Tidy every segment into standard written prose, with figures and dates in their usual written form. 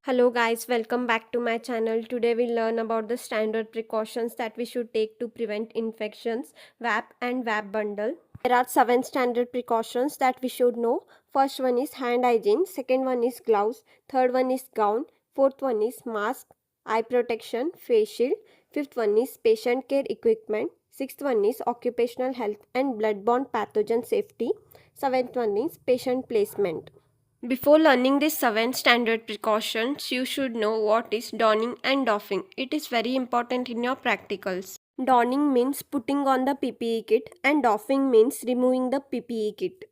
Hello guys, welcome back to my channel. Today we'll learn about the standard precautions that we should take to prevent infections, VAP and VAP bundle. There are 7 standard precautions that we should know. First one is hand hygiene, second one is gloves, third one is gown, fourth one is mask, eye protection, face shield, fifth one is patient care equipment, sixth one is occupational health and bloodborne pathogen safety, seventh one is patient placement. Before learning these 7 standard precautions, you should know what is donning and doffing. It is very important in your practicals. Donning means putting on the PPE kit and doffing means removing the PPE kit.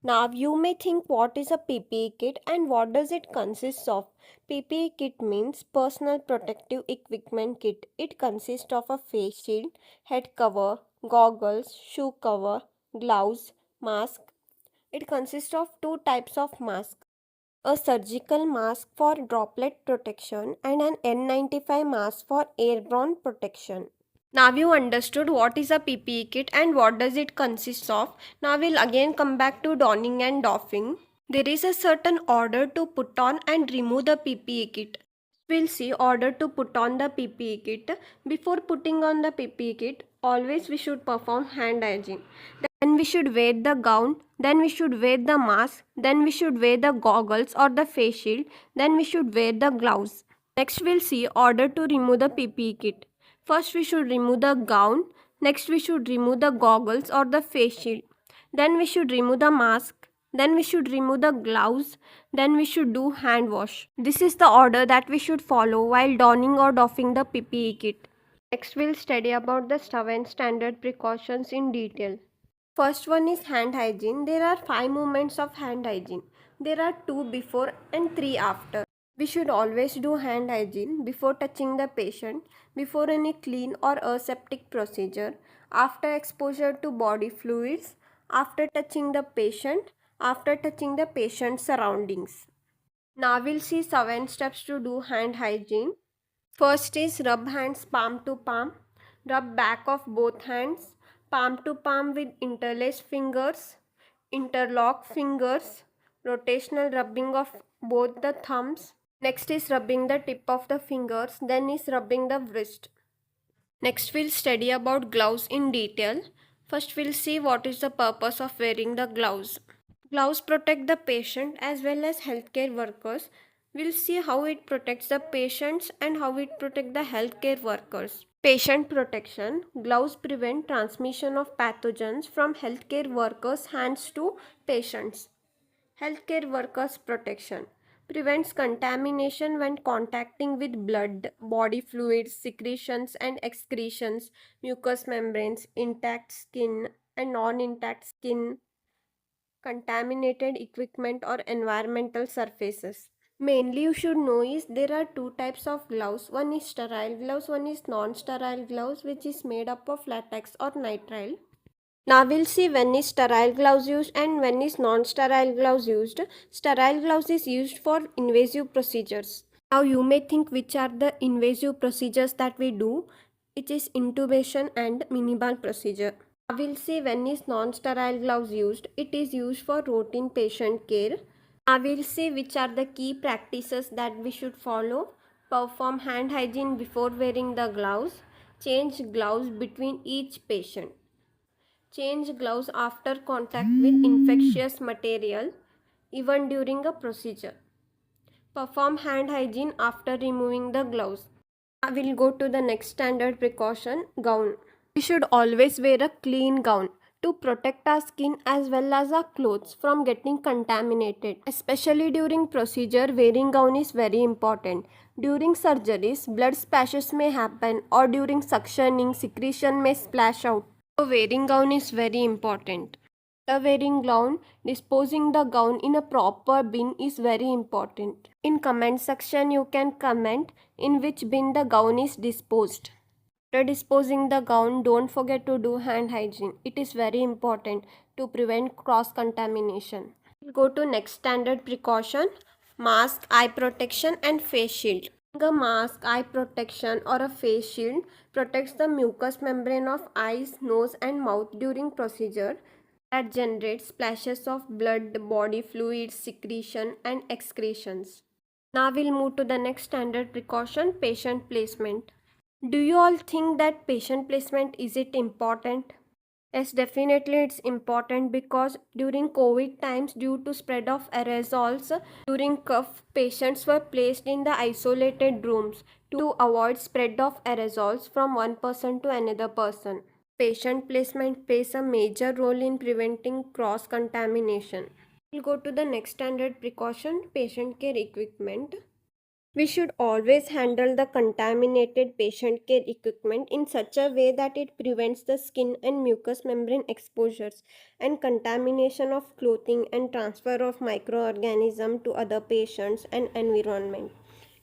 Now you may think what is a PPE kit and what does it consist of. PPE kit means personal protective equipment kit. It consists of a face shield, head cover, goggles, shoe cover, gloves, mask. It consists of two types of masks, a surgical mask for droplet protection and an N95 mask for airborne protection. Now you understood what is a PPE kit and what does it consist of. Now we'll again come back to donning and doffing. There is a certain order to put on and remove the PPE kit. We'll see order to put on the PPE kit. Before putting on the PPE kit, always we should perform hand hygiene. Then we should wear the gown, then we should wear the mask, then we should wear the goggles or the face shield, then we should wear the gloves. Next we'll see order to remove the PPE kit. First we should remove the gown, next we should remove the goggles or the face shield. Then we should remove the mask, then we should remove the gloves, then we should do hand wash. This is the order that we should follow while donning or doffing the PPE kit. Next we'll study about the 7 standard precautions in detail. First one is hand hygiene. There are 5 movements of hand hygiene. There are 2 before and 3 after. We should always do hand hygiene before touching the patient, before any clean or aseptic procedure, after exposure to body fluids, after touching the patient, after touching the patient's surroundings. Now we'll see 7 steps to do hand hygiene. First is rub hands palm to palm. Rub back of both hands, palm to palm with interlaced fingers, interlock fingers, rotational rubbing of both the thumbs. Next is rubbing the tip of the fingers, then is rubbing the wrist. Next we'll study about gloves in detail. First we'll see what is the purpose of wearing the gloves. Gloves protect the patient as well as healthcare workers. We'll see how it protects the patients and how it protects the healthcare workers. Patient protection. Gloves prevent transmission of pathogens from healthcare workers' hands to patients. Healthcare workers' protection prevents contamination when contacting with blood, body fluids, secretions and excretions, mucous membranes, intact skin and non-intact skin, contaminated equipment or environmental surfaces. Mainly you should know is there are 2 types of gloves. One is sterile gloves, one is non-sterile gloves which is made up of latex or nitrile. Now we'll see when is sterile gloves used and when is non-sterile gloves used. Sterile gloves is used for invasive procedures. Now you may think which are the invasive procedures that we do. It is intubation and minimal procedure. Now we'll see when is non-sterile gloves used. It is used for routine patient care. Now we'll see which are the key practices that we should follow. Perform hand hygiene before wearing the gloves. Change gloves between each patient. Change gloves after contact with infectious material, even during a procedure. Perform hand hygiene after removing the gloves. I will go to the next standard precaution, gown. We should always wear a clean gown to protect our skin as well as our clothes from getting contaminated. Especially during procedure, wearing gown is very important. During surgeries, blood splashes may happen or during suctioning, secretion may splash out. So wearing gown is very important. After wearing gown, disposing the gown in a proper bin is very important. In comment section you can comment in which bin the gown is disposed. After disposing the gown, don't forget to do hand hygiene. It is very important to prevent cross contamination. We'll go to next standard precaution, mask, eye protection and face shield. A mask, eye protection or a face shield protects the mucous membrane of eyes, nose and mouth during procedure. that generates splashes of blood, body fluids, secretion, and excretions. Now we'll move to the next standard precaution, patient placement. Do you all think that patient placement is it important? Yes, definitely it's important because during COVID times, due to spread of aerosols during cough, patients were placed in the isolated rooms to avoid spread of aerosols from one person to another person. Patient placement plays a major role in preventing cross contamination. We'll go to the next standard precaution, patient care equipment. We should always handle the contaminated patient care equipment in such a way that it prevents the skin and mucous membrane exposures and contamination of clothing and transfer of microorganisms to other patients and environment.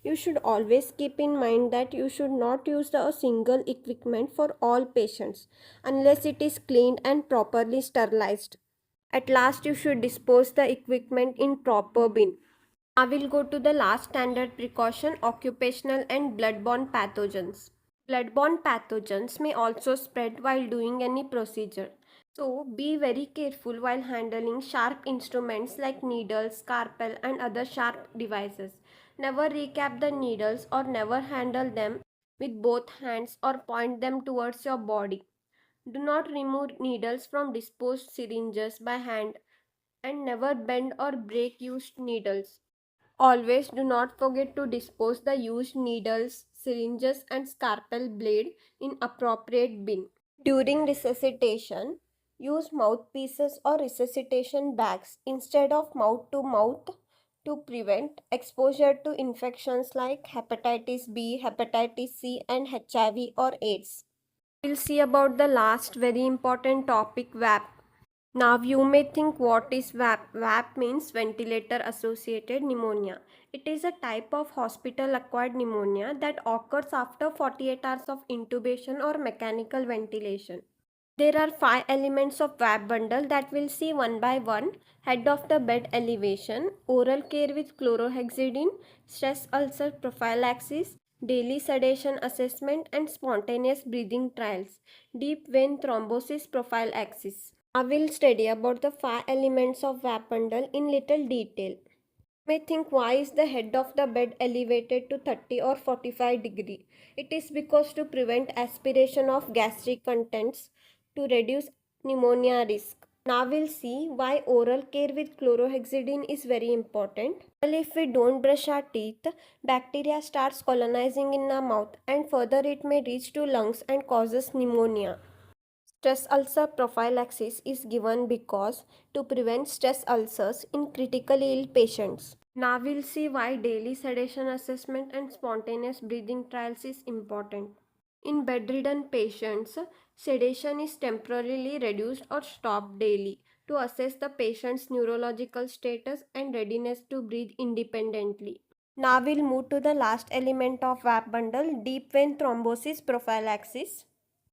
You should always keep in mind that you should not use a single equipment for all patients unless it is cleaned and properly sterilized. At last, you should dispose the equipment in proper bin. I will go to the last standard precaution, occupational and bloodborne pathogens. Bloodborne pathogens may also spread while doing any procedure. So be very careful while handling sharp instruments like needles, scalpel and other sharp devices. Never recap the needles or never handle them with both hands or point them towards your body. Do not remove needles from disposed syringes by hand and never bend or break used needles. Always do not forget to dispose the used needles, syringes and scalpel blade in appropriate bin. During resuscitation, use mouthpieces or resuscitation bags instead of mouth to mouth to prevent exposure to infections like hepatitis B, hepatitis C and HIV or AIDS. We'll see about the last very important topic, VAP. Now you may think, what is VAP? VAP means ventilator associated pneumonia. It is a type of hospital acquired pneumonia that occurs after 48 hours of intubation or mechanical ventilation. There are 5 elements of VAP bundle that we'll see one by one. Head of the bed elevation, oral care with chlorhexidine, stress ulcer prophylaxis, daily sedation assessment and spontaneous breathing trials, deep vein thrombosis prophylaxis. I will study about the 5 elements of VAP bundle in little detail. You may think, why is the head of the bed elevated to 30 or 45 degree? It is because to prevent aspiration of gastric contents to reduce pneumonia risk. Now we'll see why oral care with chlorhexidine is very important. Well, if we don't brush our teeth, bacteria starts colonizing in our mouth and further it may reach to lungs and causes pneumonia. Stress ulcer prophylaxis is given because to prevent stress ulcers in critically ill patients. Now we'll see why daily sedation assessment and spontaneous breathing trials is important. In bedridden patients, sedation is temporarily reduced or stopped daily to assess the patient's neurological status and readiness to breathe independently. Now we'll move to the last element of VAP bundle, deep vein thrombosis prophylaxis.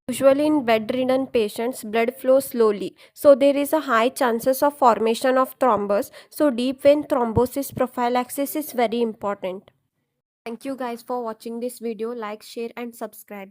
Usually in bedridden patients, blood flows slowly. So there is a high chances of formation of thrombus. So deep vein thrombosis prophylaxis is very important. Thank you guys for watching this video. Like, share and subscribe.